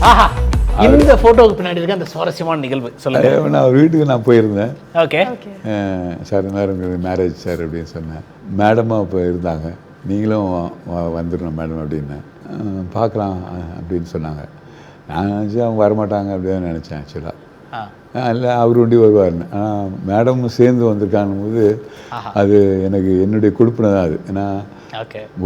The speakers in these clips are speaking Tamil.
ஆஹா, இந்த போட்டோவுக்கு பின்னாடி இருக்க அந்த சுவாரஸ்யமான நிகழ்வு சொல்லுங்க. நான் வீட்டுக்கு நான் போயிருந்தேன். ஓகே. சார் நேரம் மேரேஜ் சார் அப்படின்னு சொன்னேன். மேடமாக இப்போ இருந்தாங்க. நீங்களும் வந்துடணும் மேடம் அப்படின்னேன். பார்க்கலாம் அப்படின்னு சொன்னாங்க. நான் நினச்சேன் அவங்க வரமாட்டாங்க அப்படின்னு நினச்சேன் ஆக்சுவலாக. இல்லை அவர் ஒண்டி வருவார்னு. ஆனால் மேடமும் சேர்ந்து வந்திருக்காங்க போது அது எனக்கு என்னுடைய கொடுப்பினை தான் அது. ஏன்னா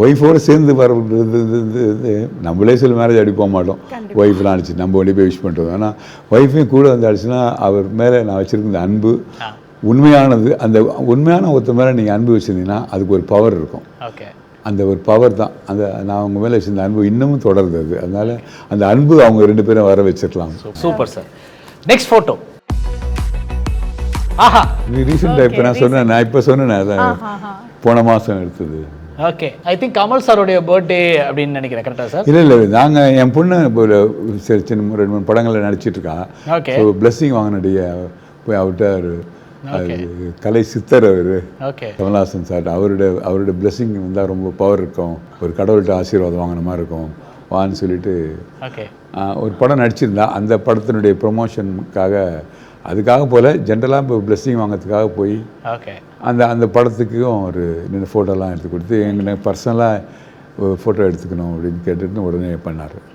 ஒய்ஃபோடு சேர்ந்து வர்றது நம்மளே சில மேரேஜ் அடி போக மாட்டோம். ஒய்ஃப்லாம் அடிச்சு நம்ம ஒண்டி போய் விஷ் பண்ணுறோம். ஆனால் ஒய்ஃபையும் கூட வந்து அடிச்சுன்னா அவர் மேலே நான் வச்சுருக்க அன்பு உண்மையானது. அந்த உண்மையான ஒருத்தர் மேலே நீங்கள் அன்பு வச்சுருந்தீங்கன்னா அதுக்கு ஒரு பவர் இருக்கும். அந்த ஒரு பவர் தான் அந்த நான் அவங்க மேலே வச்சிருந்த அன்பு இன்னமும் தொடருது. அது அதனால அந்த அன்பு அவங்க 2 பேரும் வர வச்சிருக்கலாம். Super sir. Next photo. ஆஹா, இது ரீசெண்டாக இப்போ நான் சொன்னேன். நான் இப்போ சொன்னேன் அதான் போன மாதம் எடுத்தது. ஓகே. ஐ திங்க் கமல் சாரோடைய பர்த்டே அப்படின்னு நினைக்கிறேன். கரெக்டாக சார்? இல்லை நாங்கள் என் பொண்ணு இப்போ சரி சின்ன 2-3 படங்களில் நடிச்சிட்டு இருக்கா. ஸோ பிளெஸ்ஸிங் வாங்கினடைய போய் அவர்கிட்ட அது கலை சித்தர் அவர் கமல்ஹாசன் சார் அவருடைய பிளெஸ்ஸிங் வந்தால் ரொம்ப பவர் இருக்கும். ஒரு கடவுள்கிட்ட ஆசீர்வாதம் வாங்கின மாதிரி இருக்கும் வான்னு சொல்லிட்டு ஒரு படம் நடிச்சிருந்தா. அந்த படத்தினுடைய ப்ரொமோஷனுக்காக அதுக்காக போல் ஜென்ரலாக இப்போ பிளெஸ்ஸிங் வாங்கிறதுக்காக போய் அந்த படத்துக்கும் ஒரு ஃபோட்டோலாம் எடுத்து கொடுத்து எங்களை பர்சனலாக ஃபோட்டோ எடுத்துக்கணும் அப்படின்னு கேட்டுட்டு உடனே பண்ணார்.